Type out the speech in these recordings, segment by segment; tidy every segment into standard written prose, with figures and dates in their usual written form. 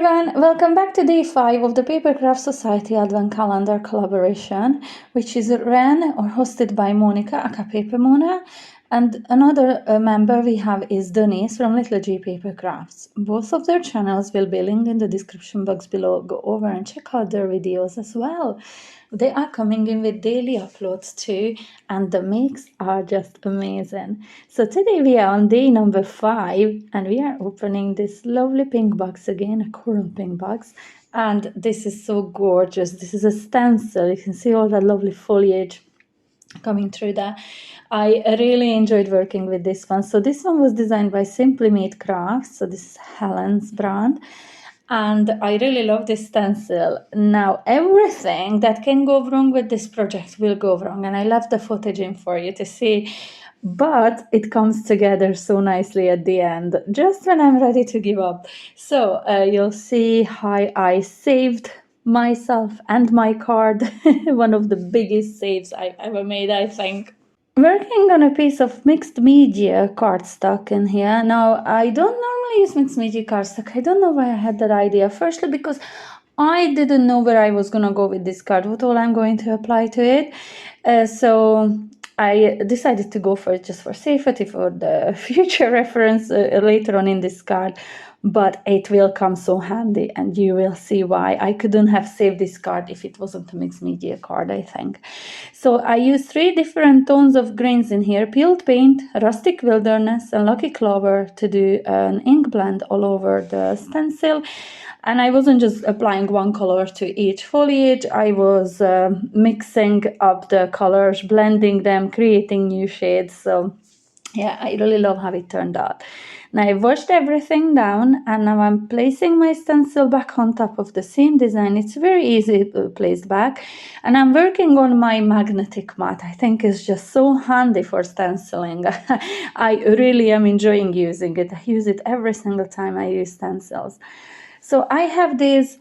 everyone, welcome back to day 5 of the Papercraft Society Advent Calendar collaboration, which is ran or hosted by Monika, aka Paper Mona, and another member we have is Denise from Little G Papercrafts. Both of their channels will be linked in the description box below. Go over and check out their videos as well. They are coming in with daily uploads too, and the makes are just amazing. So today we are on day number 5, and we are opening this lovely pink box again, a coral pink box. And this is so gorgeous. This is a stencil. You can see all that lovely foliage coming through there. I really enjoyed working with this one. So this one was designed by Simply Made Crafts. So this is Helen's brand. And I really love this stencil. Now, everything that can go wrong with this project will go wrong. And I left the footage in for you to see. But it comes together so nicely at the end, just when I'm ready to give up. So you'll see how I saved myself and my card. One of the biggest saves I've ever made, I think. Working on a piece of mixed media cardstock in here. Now, I don't normally use mixed media cardstock. I don't know why I had that idea. Firstly, because I didn't know where I was going to go with this card, what all I'm going to apply to it. So I decided to go for it just for safety, for the future reference later on in this card. But it will come so handy, and you will see why. I couldn't have saved this card if it wasn't a mixed media card, I think. So I used 3 different tones of greens in here: peeled paint, rustic wilderness, and lucky clover, to do an ink blend all over the stencil. And I wasn't just applying one color to each foliage. I was mixing up the colors, blending them, creating new shades. So yeah, I really love how it turned out. Now I've washed everything down, and now I'm placing my stencil back on top of the same design. It's very easy to place back, and I'm working on my magnetic mat. I think it's just so handy for stenciling. I really am enjoying using it. I use it every single time I use stencils. So I have this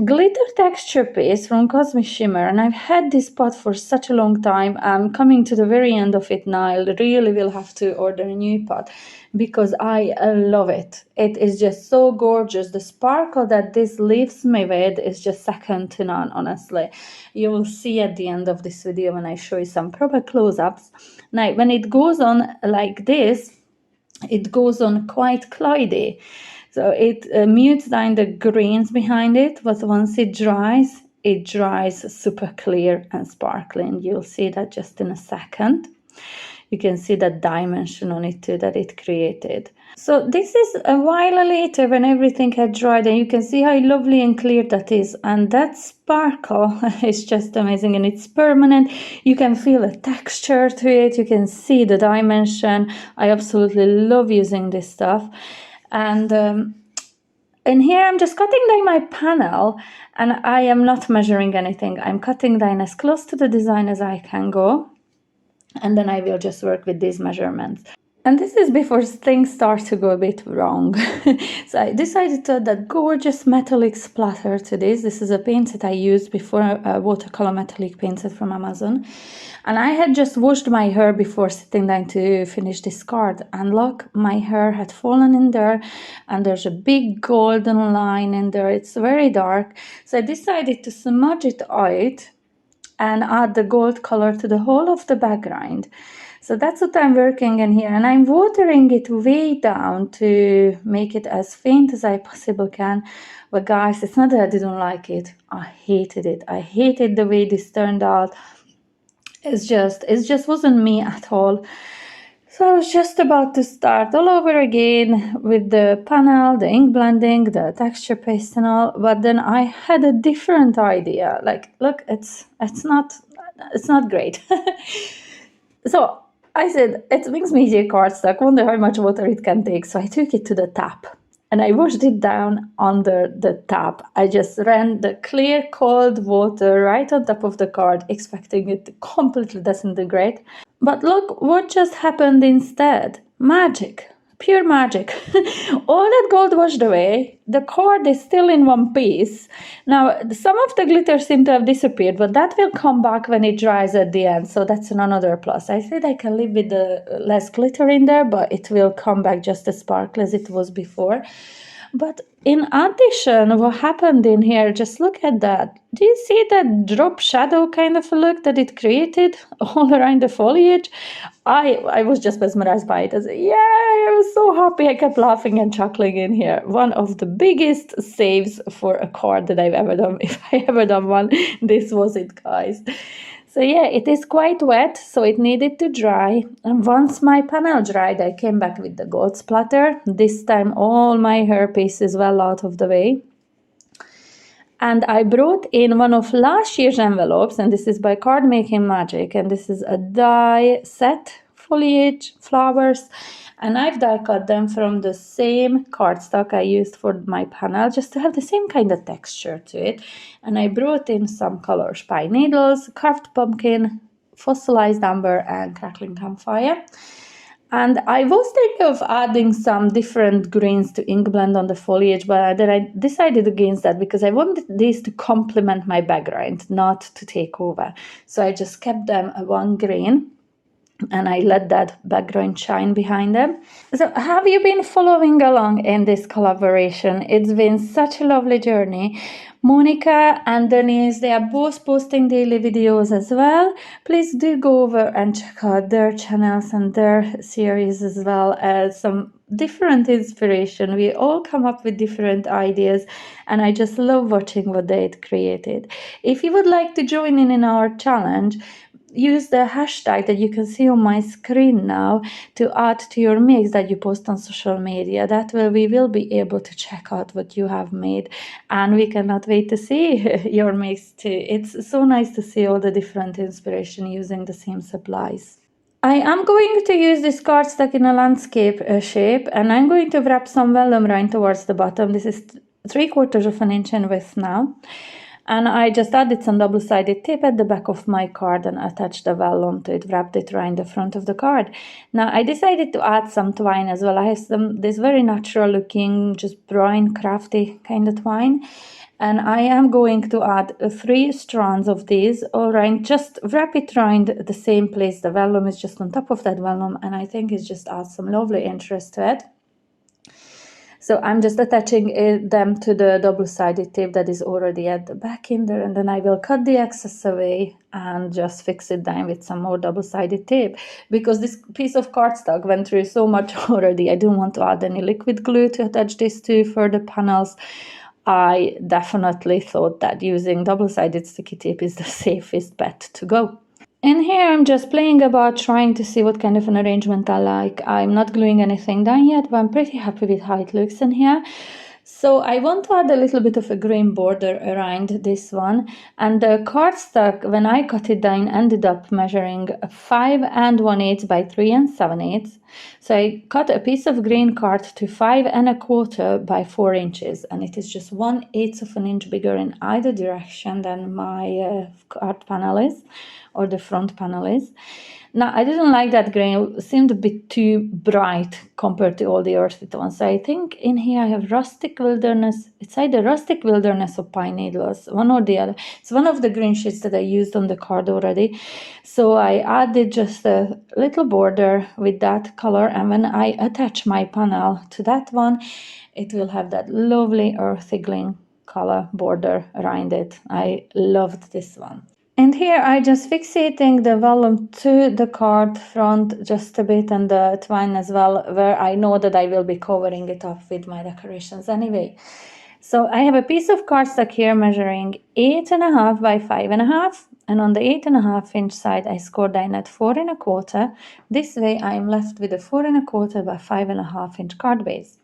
glitter texture paste from Cosmic Shimmer, and I've had this pot for such a long time. I'm coming to the very end of it now. I really will have to order a new pot because I love it. It is just so gorgeous. The sparkle that this leaves me with is just second to none, honestly. You will see at the end of this video when I show you some proper close-ups. Now, when it goes on like this, it goes on quite cloudy. So it mutes down the grains behind it, but once it dries super clear and sparkling. You'll see that just in a second. You can see that dimension on it too that it created. So this is a while later when everything had dried, and you can see how lovely and clear that is. And that sparkle is just amazing, and it's permanent. You can feel a texture to it. You can see the dimension. I absolutely love using this stuff. And in here I'm just cutting down my panel, and I am not measuring anything. I'm cutting down as close to the design as I can go, and then I will just work with these measurements. And this is before things start to go a bit wrong. So I decided to add that gorgeous metallic splatter to this. This is a paint that I used before, a watercolor metallic paint set from Amazon. And I had just washed my hair before sitting down to finish this card. And look, my hair had fallen in there, and there's a big golden line in there. It's very dark. So I decided to smudge it out and add the gold color to the whole of the background. So that's what I'm working in here, and I'm watering it way down to make it as faint as I possibly can. But guys, it's not that I didn't like it. I hated it. I hated the way this turned out. It just wasn't me at all. So I was just about to start all over again with the panel, the ink blending, the texture paste and all. But then I had a different idea. Like, look, it's not great. So I said, it's mixed media cardstock. Wonder how much water it can take. So I took it to the tap, and I washed it down under the tap. I just ran the clear, cold water right on top of the card, expecting it to completely disintegrate. But look what just happened instead. Magic. Pure magic. All that gold washed away. The card is still in one piece. Now, some of the glitter seemed to have disappeared, but that will come back when it dries at the end. So that's another plus. I said I can live with the less glitter in there, but it will come back just as sparkly as it was before. But in addition, what happened in here, just look at that. Do you see that drop shadow kind of look that it created all around the foliage? I was just mesmerized by it. I said, yeah, I was so happy. I kept laughing and chuckling in here. One of the biggest saves for a card that I've ever done. If I ever done one, this was it, guys. So yeah, it is quite wet, so it needed to dry. And once my panel dried, I came back with the gold splatter. This time all my hair piece is well out of the way. And I brought in one of last year's envelopes, and this is by Card Making Magic, and this is a die set foliage flowers, and I've die cut them from the same cardstock I used for my panel, just to have the same kind of texture to it. And I brought in some colors: pine needles, carved pumpkin, fossilized amber, and crackling campfire. And I was thinking of adding some different greens to ink blend on the foliage, but then I decided against that because I wanted these to complement my background, not to take over. So I just kept them one green, and I let that background shine behind them. So have you been following along in this collaboration? It's been such a lovely journey. Monika and Denise, they are both posting daily videos as well. Please do go over and check out their channels and their series as well as some different inspiration. We all come up with different ideas, and I just love watching what they created. If you would like to join in our challenge, use the hashtag that you can see on my screen now to add to your mix that you post on social media. That way we will be able to check out what you have made, and we cannot wait to see your mix too. It's so nice to see all the different inspiration using the same supplies. I am going to use this cardstock in a landscape shape, and I'm going to wrap some vellum rind towards the bottom. This is 3/4 of an inch in width now. And I just added some double-sided tape at the back of my card and attached the vellum to it, wrapped it around the front of the card. Now I decided to add some twine as well. I have this very natural looking, just brown, crafty kind of twine. And I am going to add 3 strands of these, all right, just wrap it around the same place. The vellum is just on top of that vellum, and I think it just adds some lovely interest to it. So I'm just attaching them to the double-sided tape that is already at the back in there, and then I will cut the excess away and just fix it down with some more double-sided tape, because this piece of cardstock went through so much already. I don't want to add any liquid glue to attach this to for the panels. I definitely thought that using double-sided sticky tape is the safest bet to go. In here, I'm just playing about, trying to see what kind of an arrangement I like. I'm not gluing anything down yet, but I'm pretty happy with how it looks in here. So I want to add a little bit of a green border around this one. And the cardstock, when I cut it down, ended up measuring 5 1/8 by 3 7/8. So I cut a piece of green card to 5 1/4 by 4 inches. And it is just 1/8 of an inch bigger in either direction than my card panel is, or the front panel is. Now, I didn't like that green. It seemed a bit too bright compared to all the earthy tones. So I think in here I have Rustic Wilderness. It's either Rustic Wilderness or Pine Needles, one or the other. It's one of the green shades that I used on the card already. So I added just a little border with that color. And when I attach my panel to that one, it will have that lovely earthy green color border around it. I loved this one. And here I just fixating the vellum to the card front just a bit, and the twine as well, where I know that I will be covering it up with my decorations anyway. So I have a piece of cardstock here measuring 8.5 by 5.5, and on the 8.5 inch side I scored down at 4 1/4. This way I'm left with a 4 1/4 by 5.5 inch card base.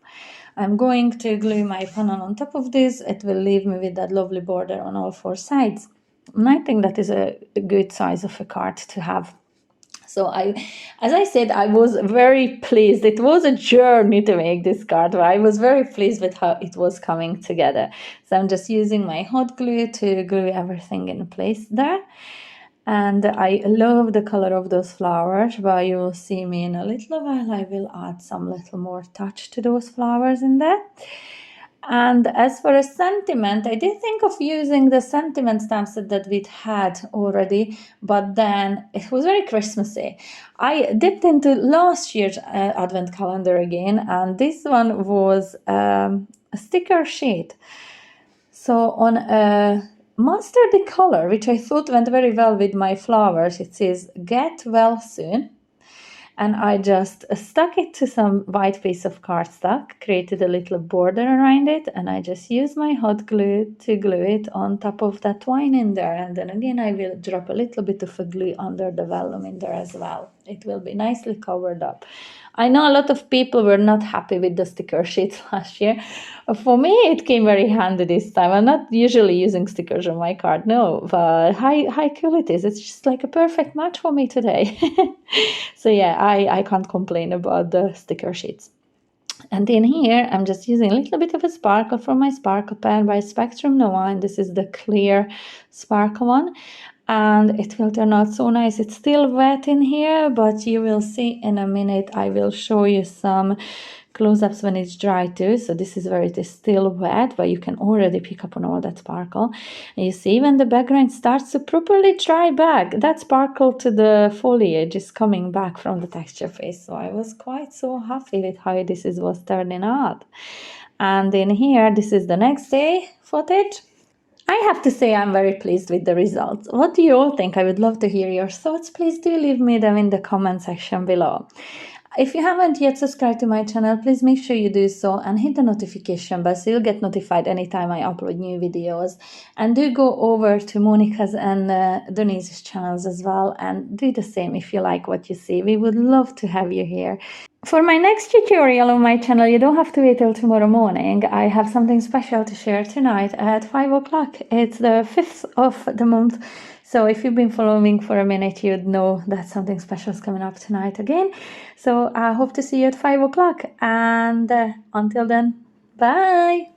I'm going to glue my panel on top of this. It will leave me with that lovely border on all 4 sides. And I think that is a good size of a card to have. So as I said, I was very pleased. It was a journey to make this card, but I was very pleased with how it was coming together. So I'm just using my hot glue to glue everything in place there. And I love the color of those flowers, but you will see me in a little while. I will add some little more touch to those flowers in there. And as for a sentiment, I did think of using the sentiment stamp set that we'd had already, but then it was very Christmassy. I dipped into last year's Advent calendar again, and this one was a sticker sheet. So on a mustardy color, which I thought went very well with my flowers, it says "Get well soon." And I just stuck it to some white piece of cardstock, created a little border around it, and I just used my hot glue to glue it on top of that twine in there. And then again, I will drop a little bit of a glue under the vellum in there as well. It will be nicely covered up. I know a lot of people were not happy with the sticker sheets last year. For me, it came very handy this time. I'm not usually using stickers on my card, no, but high qualities. It's just like a perfect match for me today. So yeah, I can't complain about the sticker sheets. And in here, I'm just using a little bit of a sparkle from my sparkle pen by Spectrum Noah, and this is the clear sparkle one. And it will turn out so nice. It's still wet in here, but you will see in a minute. I will show you some close-ups when it's dry too. So this is where it is still wet, but you can already pick up on all that sparkle. And you see when the background starts to properly dry back, that sparkle to the foliage is coming back from the texture phase. So I was quite so happy with how this was turning out. And in here, this is the next day footage. I have to say I'm very pleased with the results. What do you all think? I would love to hear your thoughts. Please do leave me them in the comment section below. If you haven't yet subscribed to my channel, please make sure you do so and hit the notification bell so you'll get notified anytime I upload new videos. And do go over to Monika's and Denise's channels as well and do the same if you like what you see. We would love to have you here. For my next tutorial on my channel, you don't have to wait till tomorrow morning. I have something special to share tonight at 5 o'clock. It's the 5th of the month. So if you've been following for a minute, you'd know that something special is coming up tonight again. So I hope to see you at 5 o'clock. And until then, bye.